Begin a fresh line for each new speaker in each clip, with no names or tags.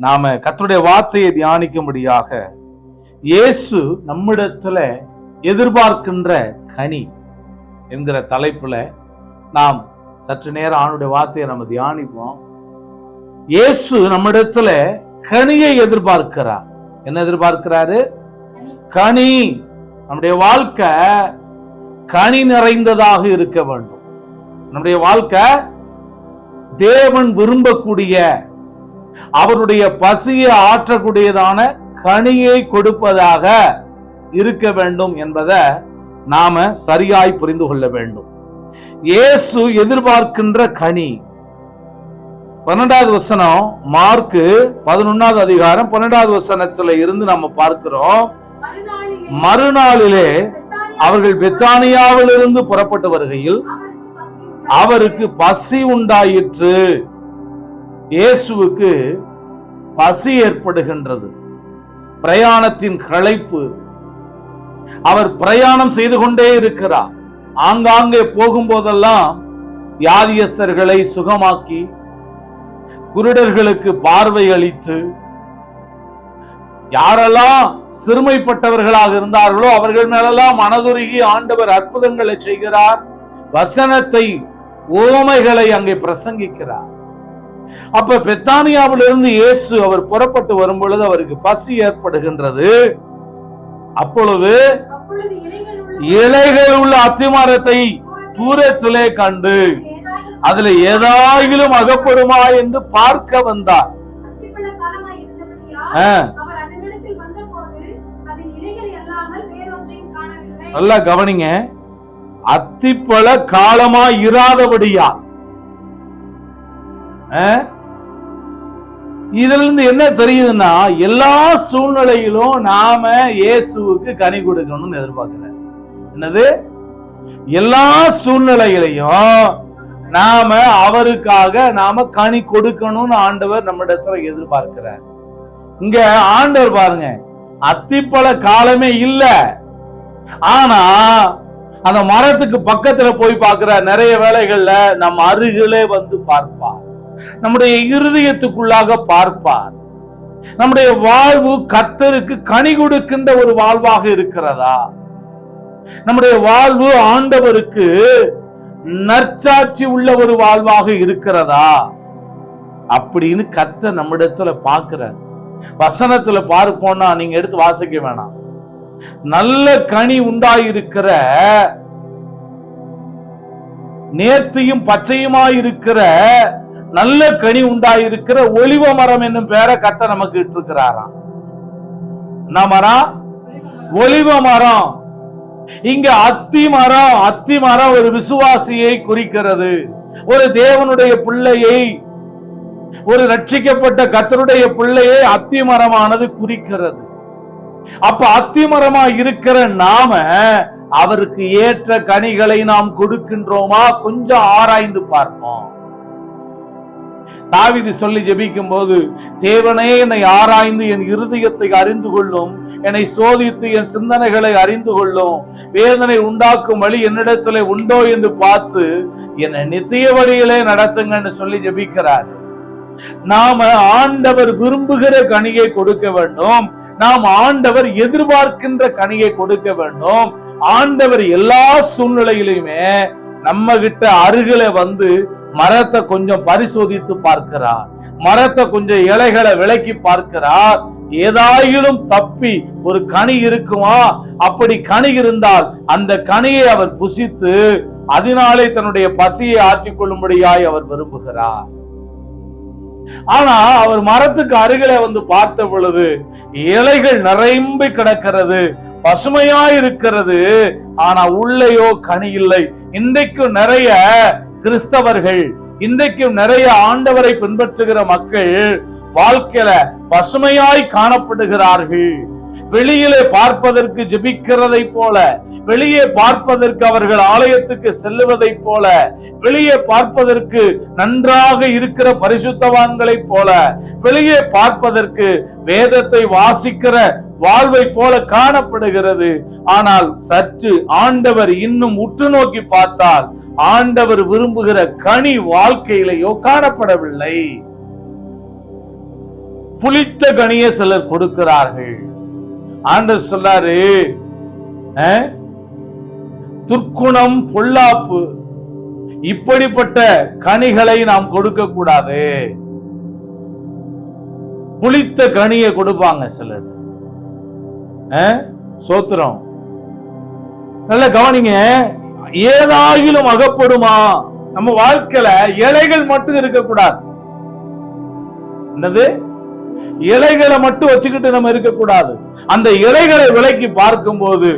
நாம கர்த்தருடைய வார்த்தையை தியானிக்கும்படியாக இயேசு நம்மிடத்துல எதிர்பார்க்கின்ற கனி என்கிற தலைப்புல நாம் சற்று நேரம் ஆண்டுடைய வார்த்தையை நம்ம தியானிப்போம். இயேசு நம்மிடத்துல கனியை எதிர்பார்க்கிறார். என்ன எதிர்பார்க்கிறாரு? கனி. நம்முடைய வாழ்க்கை கனி நிறைந்ததாக இருக்க வேண்டும். நம்முடைய வாழ்க்கை தேவன் விரும்பக்கூடிய, அவருடைய பசியை ஆற்றக்கூடியதான கனியை கொடுப்பதாக இருக்க வேண்டும் என்பதை நாம சரியாய் புரிந்து கொள்ள வேண்டும். இயேசு எதிர்பார்க்கின்ற கனி 12வது வசனம், மார்க்கு 11வது அதிகாரம் 12வது வசனத்துல இருந்து நம்ம பார்க்கிறோம். மறுநாளிலே அவர்கள் பெத்தானியாவிலிருந்து புறப்பட்டு வருகையில் அவருக்கு பசி உண்டாயிற்று. இயேசுவுக்கு பசி ஏற்படுகின்றது. பிரயாணத்தின் களைப்பு. அவர் பிரயாணம் செய்து கொண்டே இருக்கிறார். ஆங்காங்கே போகும்போதெல்லாம் வியாதியஸ்தர்களை சுகமாக்கி, குருடர்களுக்கு பார்வை அளித்து, யாரெல்லாம் சிறுமைப்பட்டவர்களாக இருந்தார்களோ அவர்கள் மேலெல்லாம் மனதுருகி ஆண்டவர் அற்புதங்களை செய்கிறார். வசனத்தை, உவமைகளை அங்கே பிரசங்கிக்கிறார். அப்ப பெத்தானியாவிலிருந்து இயேசு அவர் புறப்பட்டு வரும் பொழுது அவருக்கு பசி ஏற்படுகின்றது. அப்பொழுது இலைகள் உள்ள அத்திமரத்தை தூரத்திலே கண்டு அதுல ஏதாயிலும் அகப்படுமா என்று பார்க்க வந்தார். நல்லா கவனிங்க. அத்திப்பழ காலமா இராதபடியா. இதுல இருந்து என்ன தெரியுதுன்னா, எல்லா சூழ்நிலையிலும் நாம இயேசுவுக்கு கனி கொடுக்கணும்னு எதிர்பார்க்கிறேன். என்னது? எல்லா சூழ்நிலைகளையும் நாம அவருக்காக நாம கனி கொடுக்கணும்னு ஆண்டவர் நம்மிடத்துல எதிர்பார்க்கிறார். இங்க ஆண்டவர் பாருங்க, அத்திப்பழ காலமே இல்ல, ஆனா அந்த மரத்துக்கு பக்கத்துல போய் பார்க்கிறார். நிறைய வேளைகள்ல நம்ம அருகிலே வந்து பார்ப்பார். நம்முடைய இருதயத்துக்குள்ளாக பார்ப்பார். நம்முடைய வாழ்வு கர்த்தருக்கு கனி கொடுக்கின்ற ஒரு வாழ்வாக இருக்கிறதா? நம்முடைய வாழ்வு ஆண்டவருக்கு நற்சாட்சி உள்ள ஒரு வாழ்வாக இருக்கிறதா அப்படின்னு கர்த்தர் நம்மிடத்துல பார்க்கிறார். வசனத்துல பார்ப்போம்னா நீங்க எடுத்து வாசிக்க வேணாம். நல்ல கனி உண்டாயிருக்கிற, நேர்த்தியும் பச்சையுமாயிருக்கிற, நல்ல கனி உண்டாயிருக்கிற ஒலிவ மரம் என்னும் பேரை கர்த்தர் நமக்கு இட்டிருக்கிறாராம். என்ன மரம்? ஒலிவ மரம். இங்க அத்தி மரம். அத்தி மரம் ஒரு விசுவாசியை குறிக்கிறது. ஒரு தேவனுடைய பிள்ளையை, ஒரு ரட்சிக்கப்பட்ட கர்த்தருடைய பிள்ளையை அத்தி மரமானது குறிக்கிறது. அப்ப அத்தி மரமா இருக்கிற நாம அவருக்கு ஏற்ற கனிகளை நாம் கொடுக்கின்றோமா? கொஞ்சம் ஆராய்ந்து பார்ப்போம். தாவீது சொல்லி ஜெபிக்கும் போது, தேவனே என்னை ஆராய்ந்து என் இருதயத்தை அறிந்து கொள்ளும், என்னை சோதித்து என் சிந்தனைகளை அறிந்து கொள்ளும், வேதனை உண்டாக்கும் வழி என்னிடத்திலே உண்டோ என்று பார்த்து என்னை நித்திய வழியிலே நடத்துங்கன்னு சொல்லி ஜெபிக்கிறார். நாம ஆண்டவர் விரும்புகிற கனியை கொடுக்க வேண்டும். நாம் ஆண்டவர் எதிர்பார்க்கின்ற கனியை கொடுக்க வேண்டும். ஆண்டவர் எல்லா சூழ்நிலையிலுமே நம்ம கிட்ட அருகில வந்து மரத்தை கொஞ்சம் பரிசோதித்து பார்க்கிறார். மரத்தை கொஞ்சம் இலைகளை விலக்கி பார்க்கிறார். ஏதாயிலும் தப்பி ஒரு கனி இருக்குமா? அப்படி கனி இருந்தால் அந்த கனியை அவர் புசித்து அதனாலே தன்னுடைய பசியை ஆற்றிக்கொள்ளும்படியாய் அவர் விரும்புகிறார். ஆனா அவர் மரத்துக்கு அருகிலே வந்து பார்த்த பொழுது இலைகள் நிரம்பி கிடக்கிறது, பசுமையா இருக்கிறது, ஆனா உள்ளேயோ கனி இல்லை. இன்றைக்கும் நிறைய கிறிஸ்தவர்கள், இன்றைக்கும் நிறைய ஆண்டவரை பின்பற்றுகிற மக்கள் வாழ்க்கையில பசுமையாய் காணப்படுகிறார்கள். வெளியிலே பார்ப்பதற்கு ஜெபிக்கிறதை போல, வெளியே பார்ப்பதற்கு அவர்கள் ஆலயத்துக்கு செல்லுவதை போல, வெளியே பார்ப்பதற்கு நன்றாக இருக்கிற பரிசுத்தவான்களை போல, வெளியே பார்ப்பதற்கு வேதத்தை வாசிக்கிற வாழ்வை போல காணப்படுகிறது. ஆனால் சற்று ஆண்டவர் இன்னும் உற்று நோக்கி பார்த்தால் ஆண்டவர் விரும்புகிற கனி வாழ்க்கையிலேயோ காணப்படவில்லை. புளித்த கனியை சிலர் கொடுக்கிறார்கள். ஆண்டவர் சொல்றாரு, துர்க்குணம், பொல்லாப்பு, இப்படிப்பட்ட கனிகளை நாம் கொடுக்க கூடாது. புளித்த கனியை கொடுப்பாங்க சிலர். சோத்திரம். நல்ல கவனிங்க. ஏதாயிலும் அகப்படுமா? நம்ம வாழ்க்கையில இலைகள் மட்டும் இருக்கக்கூடாது. என்னது? இலைகளை மட்டும் வச்சுக்கிட்டு நம்ம இருக்கக்கூடாது. அந்த இலைகளை விலக்கி பார்க்கும்போது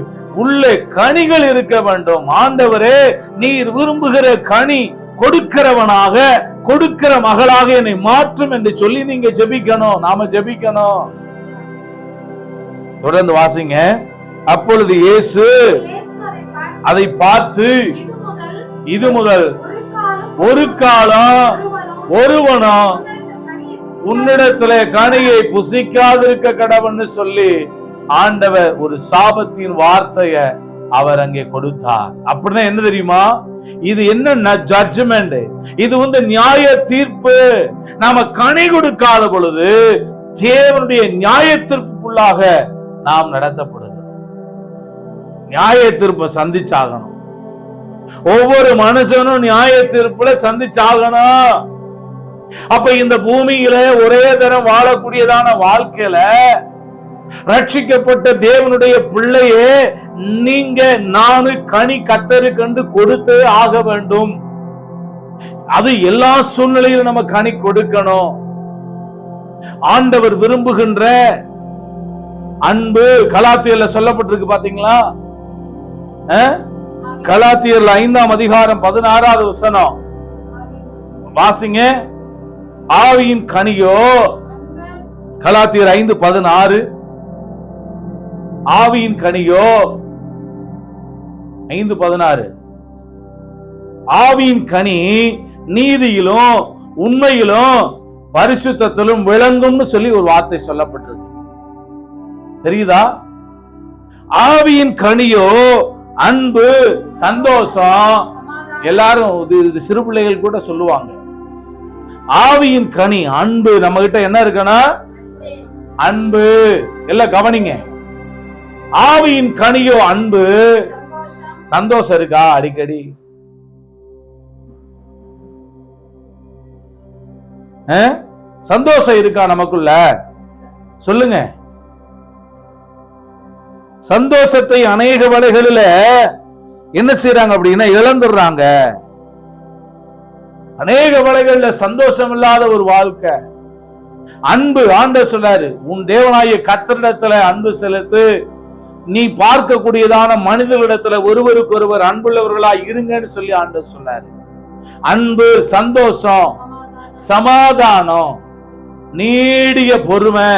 உள்ளே கனிகள் இருக்க வேண்டும். ஆண்டவரே, நீர் விரும்புகிற கனி கொடுக்கிறவனாக, கொடுக்கிற மகளாக என்னை மாற்றும் என்று சொல்லி நீங்க ஜெபிக்கணும். நாம ஜெபிக்கணும். தொடர்ந்து வாசிங்க. அப்பொழுது இயேசு அதை பார்த்து, இது முதல் ஒரு காலம் ஒருவனும் உன்னிடத்துல கனியை புசிக்காதிருக்க கடவுள்னு சொல்லி ஆண்டவர் ஒரு சாபத்தின் வார்த்தைய அவர் அங்கே கொடுத்தார். அப்படின்னா என்ன தெரியுமா? இது என்ன ஜட்ஜ்மெண்ட்? இது நியாய தீர்ப்பு. நாம கனி கொடுக்காத பொழுது தேவனுடைய நியாய தீர்ப்புக்குள்ளாக நாம் நடத்தப்படுகிறோம். நியாய தீர்ப்பை சந்திச்சாகணும். ஒவ்வொரு மனுஷனும் நியாய தீர்ப்புல சந்திச்சாகணும். அப்ப இந்த பூமியில ஒரே தரம் வாழக்கூடியதான வாழ்க்கையில ரட்சிக்கப்பட்ட தேவனுடைய பிள்ளையே நீங்க நானு கனி கத்தரு கண்டு கொடுத்தே ஆக வேண்டும். அது எல்லா சூழ்நிலையிலும் நம்ம கனி கொடுக்கணும். ஆண்டவர் விரும்புகின்ற அன்பு கலாத்தியர்ல சொல்லப்பட்டிருக்கு பாத்தீங்களா? கலாத்தியர்ல 5ஆம் அதிகாரம் 16வது வசனம் வாசிங்க. ஆவியின் கனியோ, கலாத்தியர் 5:16, ஆவியின் கனியோ 5:16, ஆவியின் கனி நீதியிலும் உண்மையிலும் பரிசுத்தத்திலும் விளங்கும்னு சொல்லி ஒரு வார்த்தை சொல்லப்பட்டிருக்கு. தெரியுதா? ஆவியின் கனியோ அன்பு, சந்தோஷம். எல்லாரும் இது சிறு பிள்ளைகள் கூட சொல்லுவாங்க. ஆவியின் கனி அன்பு. நம்ம கிட்ட என்ன இருக்குன்னா அன்பு. எல்லாம் கவனிங்க. ஆவியின் கனியோ அன்பு, சந்தோஷம் இருக்கா? அடிக்கடி சந்தோஷம் இருக்கா நமக்குள்ள? சொல்லுங்க. சந்தோஷத்தை அநேக வேளைகளில என்ன செய்யறாங்க அப்படின்னா இழந்துடுறாங்க. அநேக வேளைகள்ல சந்தோஷம் இல்லாத ஒரு வாழ்க்கை. அன்பு, ஆண்டவர் சொல்றாரு, உன் தேவனாகிய கர்த்தரிடத்துல அன்பு செலுத்து. நீ பார்க்கக்கூடியதான மனிதர்களிடத்துல ஒருவருக்கு ஒருவர் அன்புள்ளவர்களா இருங்கன்னு சொல்லி ஆண்டவர் சொல்றாரு. அன்பு, சந்தோஷம், சமாதானம், நீடிய பொறுமை,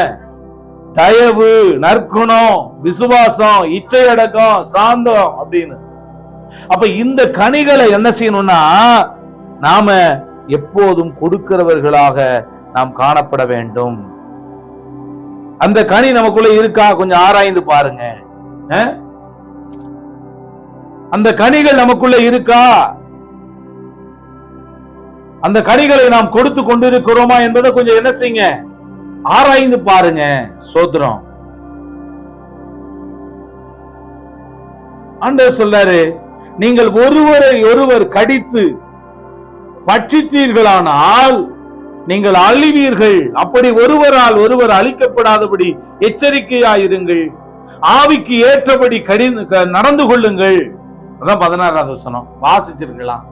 தயவு, நற்குணம், விசுவாசம், இச்சையடக்கம், சாந்தம் அப்படின்னு. அப்ப இந்த கனிகளை என்ன செய்யணும்னா நாம எப்போதும் கொடுக்கிறவர்களாக நாம் காணப்பட வேண்டும். அந்த கனி நமக்குள்ள இருக்கா? கொஞ்சம் ஆராய்ந்து பாருங்க. அந்த கனிகள் நமக்குள்ள இருக்கா? அந்த கனிகளை நாம் கொடுத்து கொண்டிருக்கிறோமா என்பதை கொஞ்சம் என்ன செய்யுங்க, ஆராய்ந்து பாருங்க. சோத்திரம். ஆண்டவர் சொல்றாரு, நீங்கள் ஒருவரை ஒருவர் கடித்து பட்சித்தீர்களானால் நீங்கள் அழிவீர்கள். அப்படி ஒருவரால் ஒருவர் அழிக்கப்படாதபடி எச்சரிக்கையாயிருங்கள். ஆவிக்கு ஏற்றபடி நடந்து கொள்ளுங்கள். அதான் 16வது வசனம் வாசிச்சிருக்கலாம்.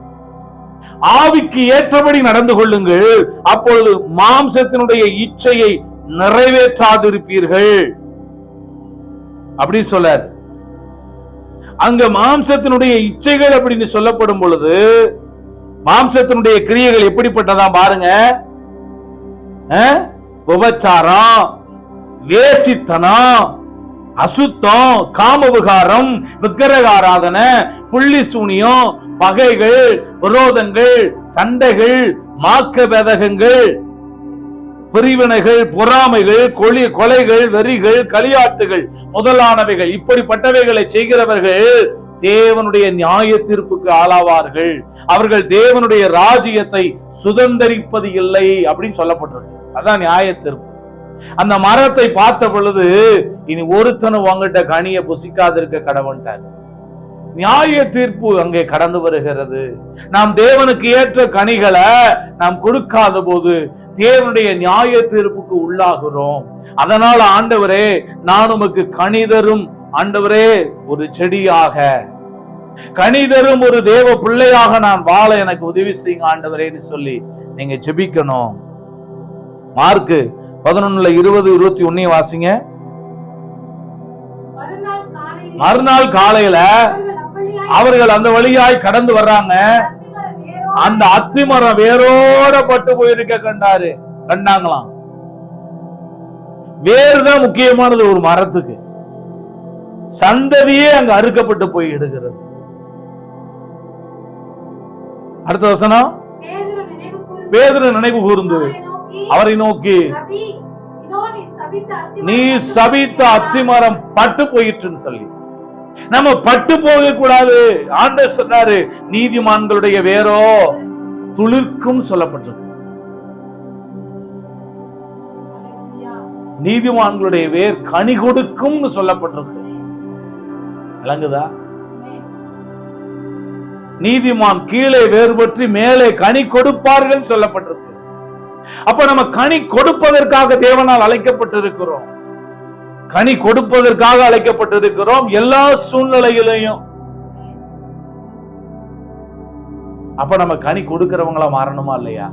ஆவிக்கு ஏற்றபடி நடந்து கொள்ளுங்கள், அப்பொழுது மாம்சத்தினுடைய இச்சையை நிறைவேற்றாதிருப்பீர்கள். அப்படி சொல்லார். அங்க மாம்சத்தினுடைய இச்சைகள் அப்படின்னு சொல்லப்படும் பொழுது மாம்சத்தினுடைய கிரியைகள் எப்படிப்பட்டதா பாருங்க. உபச்சாரம், வேசித்தனம், அசுத்தம், காம விகாரம், விக்கிரக ஆராதனை, புள்ளி சூனியம், பகைகள், விரோதங்கள், சண்டைகள், மாக்க வேதகங்கள், பிரிவினைகள், பொறாமைகள், கொலைகள், வெறிகள், களியாட்டுகள் முதலானவைகள், இப்படிப்பட்டவைகளை செய்கிறவர்கள் தேவனுடைய நியாய தீர்ப்புக்கு ஆளாவார்கள். அவர்கள் தேவனுடைய ராஜ்யத்தை சுதந்தரிப்பது இல்லை அப்படின்னு சொல்லப்பட்டிருக்கு. அதான் நியாய தீர்ப்பு. அந்த மரத்தை பார்த்த பொழுது இனி ஒருத்தனும் உங்ககிட்ட கனியை புசிக்காதிருக்க கடவுன்ட்டார். நியாய தீர்ப்பு அங்கே கடந்து வருகிறது. நாம் தேவனுக்கு ஏற்ற கனிகளை நாம் கொடுக்காத போது தேவனுடைய நியாய தீர்ப்புக்கு உள்ளாகிறோம். அதனால ஆண்டவரே, நான் உமக்கு கனிதரும் ஆண்டவரே ஒரு செடியாக, கனிதரும் ஒரு தேவ பிள்ளையாக நான் வாழ எனக்கு உதவி செய்யுங்க ஆண்டவரேன்னு சொல்லி நீங்க ஜெபிக்கணும். மார்க்கு 11:20-21 வாசிங்க. மறுநாள் காலையில அவர்கள் அந்த வழியாய் கடந்து வர்றாங்க. அந்த அத்திமரம் வேரோட பட்டு போயிருக்க கண்டாங்களாம். வேறு தான் முக்கியமானது ஒரு மரத்துக்கு. சந்ததியே அங்க அறுக்கப்பட்டு போய் எடுக்கிறது. அடுத்த வசனம், பேதுரு நினைவு கூர்ந்து அவரை நோக்கி, நீ சபித்த அத்திமரம் பட்டு போயிற்றுன்னு சொல்லி, நம்ம பட்டு போக கூடாது. ஆண்டவர் சொன்னாரு, நீதிமான்களுடைய வேரோ துளிர்க்கும் சொல்லப்பட்டிருக்கு. நீதிமான்களுடைய வேர் கனி கொடுக்கும் சொல்லப்பட்டிருக்கு. விளங்குதா? நீதிமான் கீழே வேறுபற்றி மேலே கனி கொடுப்பார்கள் சொல்லப்பட்டிருக்கு. அப்ப நம்ம கனி கொடுப்பதற்காக தேவனால் அழைக்கப்பட்டிருக்கிறோம். கனி கொடுப்பதற்காக அழைக்கப்பட்டிருக்கிறோம் எல்லா சூழ்நிலையிலையும். அப்ப நம்ம கனி கொடுக்கிறவங்களா மாறணுமா இல்லையா?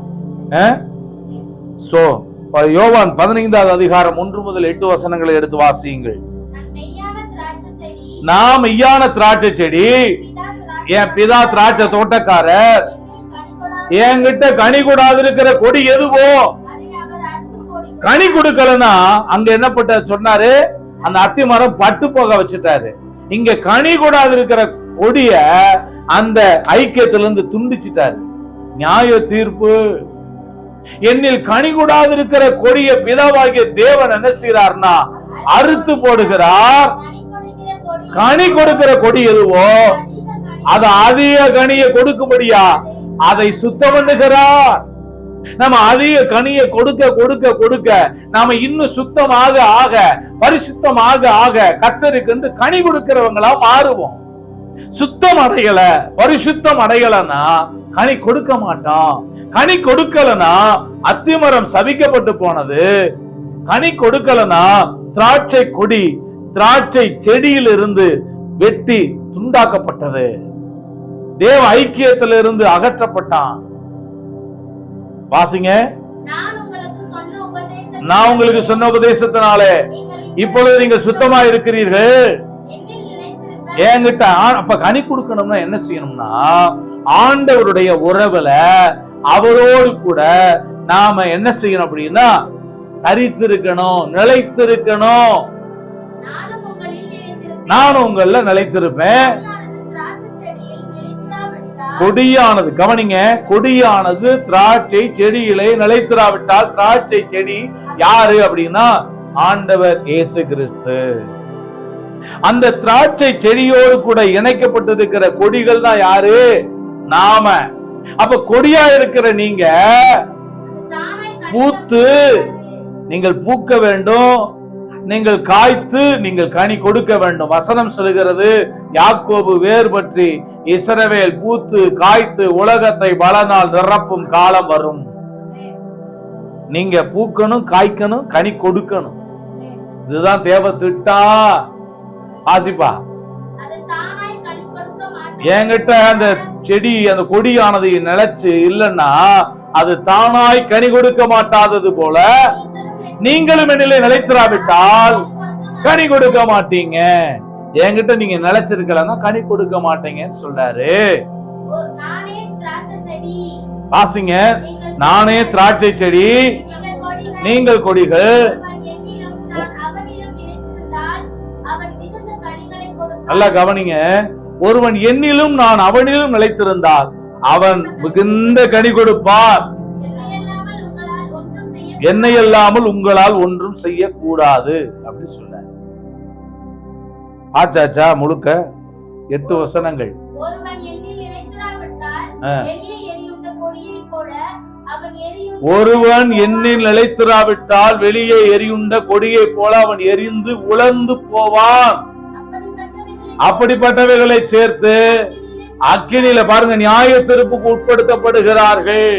யோவான் 15:1-8 வசனங்களை எடுத்து வாசியுங்கள். நான் மெய்யான திராட்சை செடி, என் பிதா திராட்சை தோட்டக்காரர். என்கிட்ட கனி கூடாது இருக்கிற கொடி எதுவோ, கனி கொடுக்கலன்னா அங்க என்ன பட்ட சொன்னாரு, அந்த அத்தி மரம் பட்டு போக வச்சுட்டாரு. இங்க கனி கூடாது இருக்கிற கொடிய அந்த ஐக்கியத்திலிருந்து துண்டிச்சிட்டாரு. நியாய தீர்ப்பு. என்னில் கனி கூடாது இருக்கிற கொடிய பிதாவாகிய தேவன் என்ன செய்யறார்னா அறுத்து போடுகிறார். கனி கொடுக்கிற கொடி எதுவோ அது அதிக கனியை கொடுக்கும்படியா அதை சுத்தம் பண்ணுகிறார். நம்ம அதிக கனியை கொடுக்க கொடுக்க கொடுக்க நாம இன்னும் சுத்தமாக ஆக, பரிசுத்தமாக ஆக கர்த்தருக்கு கனி கொடுக்கிறவங்களா மாறுவோம். சுத்தம் அடையல, பரிசுத்தம் அடையலன்னா கனி கொடுக்க மாட்டோம். கனி கொடுக்கலனா அத்திமரம் சபிக்கப்பட்டு போனது. கனி கொடுக்கலனா திராட்சை கொடி திராட்சை செடியிலிருந்து வெட்டி துண்டாக்கப்பட்டது. தேவ ஐக்கியத்திலிருந்து அகற்றப்பட்டான். வாசிங்க. நான் உங்களுக்கு சொன்ன உபதேசத்தினாலே இப்பொழுது நீங்கள் சுத்தமா இருக்கிறீர்கள். என்கிட்ட அப்ப கனி கொடுக்கணும்னா என்ன செய்யணும்னா ஆண்டவருடைய உறவுல அவரோடு கூட நாம என்ன செய்யணும் அப்படின்னா தரித்திருக்கணும், நிலைத்திருக்கணும். நானும் உங்கள நிலைத்திருப்பேன். கொடியானது, கவனிங்க, கொடியானது திராட்சை செடியிலே நிலைத்திராவிட்டால் திராட்சை செடி யாரு அப்படின்னா ஆண்டவர் இயேசு கிறிஸ்து. அந்த திராட்சை செடியோடு கூட இணைக்கப்பட்டிருக்கிற கொடிகள் தான் யாரு? நாம. அப்ப கொடியா இருக்கிற நீங்க பூத்து நீங்கள் பூக்க வேண்டும், நீங்கள் காய்த்து நீங்கள் கனி கொடுக்க வேண்டும். வசனம் சொல்லுகிறது, யாக்கோபு வேர் பற்றி இஸ்ரவேல் பூத்து காய்த்து உலகத்தை பலனால் நிரப்பும் காலம் வரும். நீங்க பூக்கணும், காய்க்கணும், கனி கொடுக்கணும். இதுதான் தேவ திட்டம். ஆசிப்பா, என்கிட்ட அந்த செடி அந்த கொடியானது நிலைச்சு இல்லைன்னா அது தானாய் கனி கொடுக்க மாட்டாதது போல நீங்களும் என்னிலே நிலைத்திராவிட்டால் கனி கொடுக்க மாட்டீங்க. என்கிட்ட நீங்க நிலைச்சிருக்கலன்னா கனி கொடுக்க மாட்டீங்கன்னு சொல்றாரு. வாசிங்க. நானே திராட்சை செடி, நீங்கள் கொடிகள். நல்லா கவனிங்க. ஒருவன் என்னிலும் நான் அவனிலும் நிலைத்திருந்தால் அவன் மிகுந்த கனி கொடுப்பார். என்னை இல்லாமல் உங்களால் ஒன்றும் செய்யக்கூடாது அப்படி சொல்றார். ஆச்சாச்சா முழுக்க 8 வசனங்கள். ஒருவன் என்னில் நிலைத்திராவிட்டால் வெளியே எரியுண்ட கொடியை போல அவன் எரிந்து உலர்ந்து போவான். அப்படிப்பட்டவைகளை சேர்த்து அக்கினியில பாருங்க நியாய தீர்ப்புக்கு உட்படுத்தப்படுகிறார்கள்.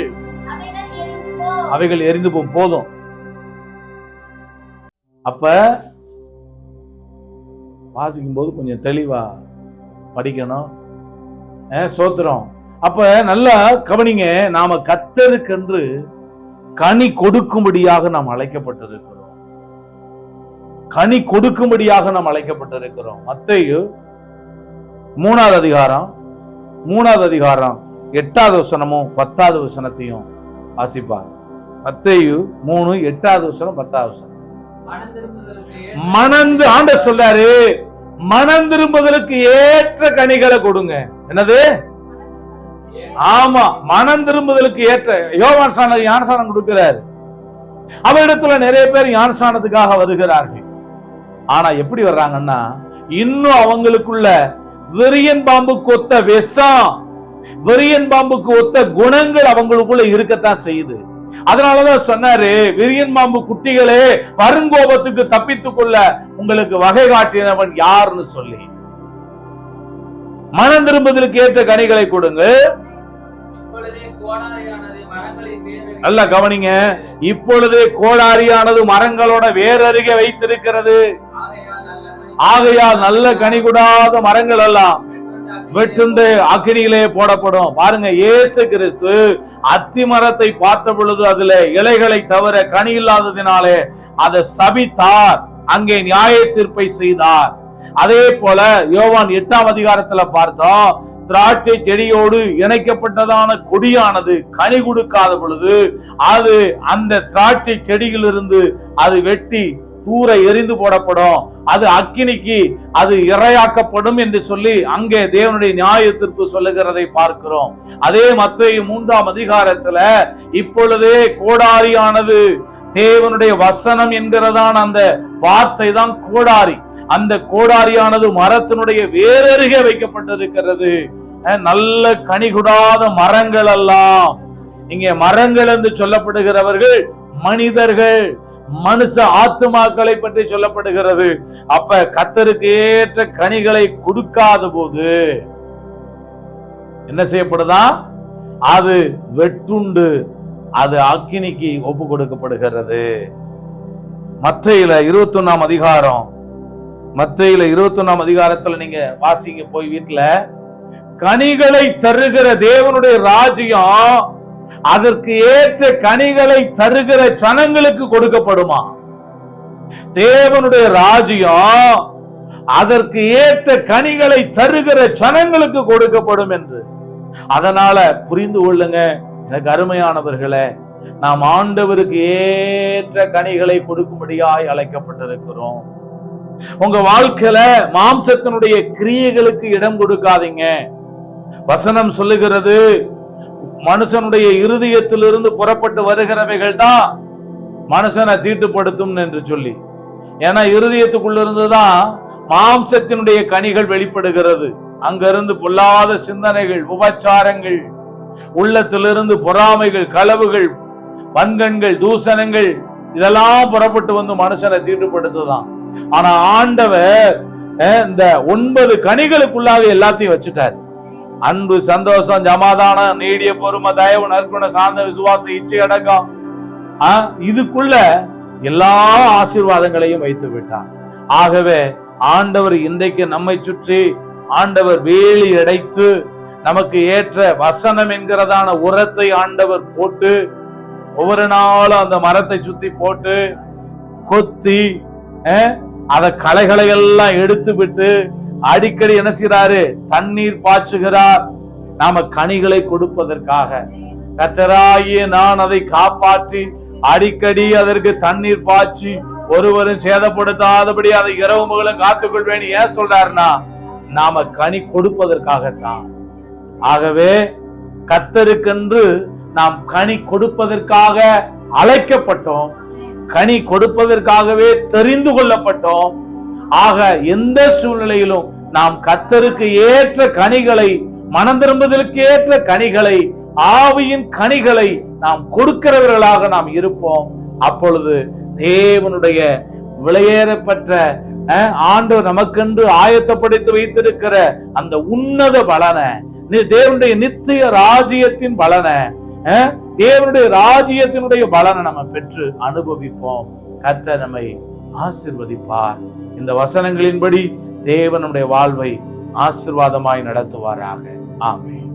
அவைகள் எரிந்து போதும். அப்ப வாசிக்கும் போது கொஞ்சம் தெளிவா படிக்கணும். சோத்திரம். அப்ப நல்லா கவனிங்க, நாம கர்த்தருக்கென்று கனி கொடுக்கும்படியாக நாம் அழைக்கப்பட்டிருக்கிறோம். கனி கொடுக்கும்படியாக நாம் அழைக்கப்பட்டிருக்கிறோம். மத்தேயு 3வது அதிகாரம் 8வது வசனமும் 10வது வசனத்தையும் வாசிப்பார். மத்தேயு 3 8வது வசனம் 10வது வசனம். மனந்து ஆண்டவர் சொல்றாரு, மனம் திரும்புதலுக்கு ஏற்ற கனிகளை கொடுங்க. என்னது? ஆமா, மனம் திரும்புதலுக்கு ஏற்ற. யோவான் ஞானஸ்நானம் கொடுக்கிறார். அவரிடத்துல நிறைய பேர் ஞானஸ்நானத்துக்காக வருகிறார்கள். ஆனா எப்படி வர்றாங்கன்னா, இன்னும் அவங்களுக்குள்ள விரியன் பாம்புக்கு ஒத்த விஷம், விரியன் பாம்புக்கு ஒத்த குணங்கள் அவங்களுக்குள்ள இருக்கத்தான் செய்யுது. அதனாலதான் சொன்னாரு, விரியன் பாம்பு குட்டிகளே வருங்கோபத்துக்கு தப்பித்துக் கொள்ள உங்களுக்கு வகை காட்டினவன் யாருன்னு சொல்லி. மனம் திரும்புவதற்கு ஏற்ற கனிகளை கொடுங்க. நல்ல கவனிங்க, இப்பொழுதே கோடாரியானது மரங்களோட வேறருகே வைத்திருக்கிறது. ஆகையால் நல்ல கனி கூடாத மரங்கள் எல்லாம் வெட்டுண்டு அக்கினியிலே போடப்படும். பாருங்க, இயேசு கிறிஸ்து அத்தி மரத்தை பார்த்த பொழுது அதுல இலைகளை தவிர கனி இல்லாததினாலே அதை சபித்தார், அங்கே நியாய தீர்ப்பை செய்தார். அதே போல யோவான் 8ஆம் அதிகாரத்துல பார்த்தோம், திராட்சை செடியோடு இணைக்கப்பட்டதான கொடியானது கனி கொடுக்காத பொழுது அது அந்த திராட்சை செடியிலிருந்து அது வெட்டி தூர எரிந்து போடப்படும், அது அக்கினிக்கு அது இரையாக்கப்படும் என்று சொல்லி அங்கே தேவனுடைய நியாய தீர்ப்பு சொல்லுகிறதை பார்க்கிறோம். அதே மத்தேயு 3ஆம் அதிகாரத்துல இப்பொழுதே கோடாரியானது தேவனுடைய வசனம் என்கிறதான அந்த வார்த்தை தான் கோடாரி. அந்த கோடாரியானது மரத்தினுடைய வேறருகே வைக்கப்பட்டிருக்கிறது. நல்ல கனிகுடாத மரங்கள் எல்லாம், இங்கே மரங்கள் என்று சொல்லப்படுகிறவர்கள் மனிதர்கள், மனுஷ ஆத்துமாக்களை பற்றி சொல்லப்படுகிறது. அப்ப கர்த்தருக்கு ஏற்ற கனிகளை கொடுக்காத போது என்ன செய்யப்படுதா? அது வெட்டுண்டு அது அக்கினிக்கு ஒப்பு கொடுக்கப்படுகிறது. மத்தேயுல 21ஆம் அதிகாரம், மத்தேயுல 21ஆம் அதிகாரத்துல நீங்க வாசிங்க போய் வீட்டுல. கனிகளை தருகிற தேவனுடைய ராஜ்யம் அதற்கு ஏற்ற கனிகளை தருகிற ஜனங்களுக்கு கொடுக்கப்படுமா? தேவனுடைய ராஜ்யம் அதற்கு ஏற்ற கனிகளை தருகிற ஜனங்களுக்கு கொடுக்கப்படும் என்று. அதனால புரிந்து கொள்ளுங்க எனக்கு அருமையானவர்களே, நாம் ஆண்டவருக்கு ஏற்ற கனிகளை கொடுக்கும்படியாய் அழைக்கப்பட்டிருக்கிறோம். உங்க வாழ்க்கையில மாம்சத்தினுடைய கிரியைகளுக்கு இடம் கொடுக்காதீங்க. வசனம் சொல்லுகிறது, மனுஷனுடைய இருதயத்திலிருந்து புறப்பட்டு வருகிறவைகள் தான் மனுஷனை தீட்டுப்படுத்தும் என்று சொல்லி. ஏன்னா இருதயத்துக்குள்ள இருந்துதான் மாம்சத்தினுடைய கனிகள் வெளிப்படுகிறது. அங்கிருந்து பொல்லாத சிந்தனைகள், உபச்சாரங்கள், உள்ளத்திலிருந்து பொறாமைகள், களவுகள், வன்கண்கள், தூசணங்கள் இதெல்லாம் புறப்பட்டு வந்து மனுஷனை தீட்டுப்படுத்துதான். ஆனா ஆண்டவர் இந்த 9 கனிகளுக்குள்ளாக எல்லாத்தையும் வச்சுட்டார். அன்பு, சந்தோஷம், சமாதானம், நீடிய பொறுமை, தயவு, நற்குண, சாந்த, விசுவாசம், இச்சை அடக்கம், இதுக்குள்ள எல்லா ஆசீர்வாதங்களையும் வைத்து விட்டார். ஆகவே ஆண்டவர் இன்றைக்கு நம்மை சுற்றி ஆண்டவர் வேலி அடைத்து நமக்கு ஏற்ற வசனம் என்கிறதான உரத்தை ஆண்டவர் போட்டு ஒவ்வொரு நாளும் அந்த மரத்தை சுத்தி போட்டு கொத்தி அத களைகளை எல்லாம் எடுத்து விட்டு அடிக்கடி என்ன செய்யறாரு? தண்ணீர் பாய்ச்சுகிறார். நாம கனிகளை கொடுப்பதற்காக. கர்த்தராகிய நான் அதை காப்பாற்றி அடிக்கடி அதற்கு தண்ணீர் பாய்ச்சி ஒருவரும் சேதப்படுத்தாதபடி அதை இரவு மகளும் காத்துக்கொள்வேன். ஏன் சொல்றாருன்னா, நாம கனி கொடுப்பதற்காகத்தான். ஆகவே கர்த்தருக்கென்று நாம் கனி கொடுப்பதற்காக அழைக்கப்பட்டோம், கனி கொடுப்பதற்காகவே தெரிந்து கொள்ளப்பட்டோம். ஆக எந்த சூழ்நிலையிலும் நாம் கர்த்தருக்கு ஏற்ற கனிகளை, மனம் திரும்புதலுக்கு ஏற்ற கனிகளை, ஆவியின் கனிகளை நாம் கொடுக்கிறவர்களாக நாம் இருப்போம். அப்பொழுது தேவனுடைய விலையேறப்பட்ட ஆண்டவர் நமக்கென்று ஆயத்தப்படுத்தி வைத்திருக்கிற அந்த உன்னத பலனை, தேவனுடைய நித்திய ராஜ்யத்தின் பலனை, தேவனுடைய ராஜ்யத்தினுடைய பலனை நம்ம பெற்று அனுபவிப்போம். கர்த்தர் நம்மை ஆசீர்வதிப்பார். இந்த வசனங்களின்படி தேவனுடைய வாழ்வை ஆசீர்வாதமாய் நடத்துவாராக. ஆமென்.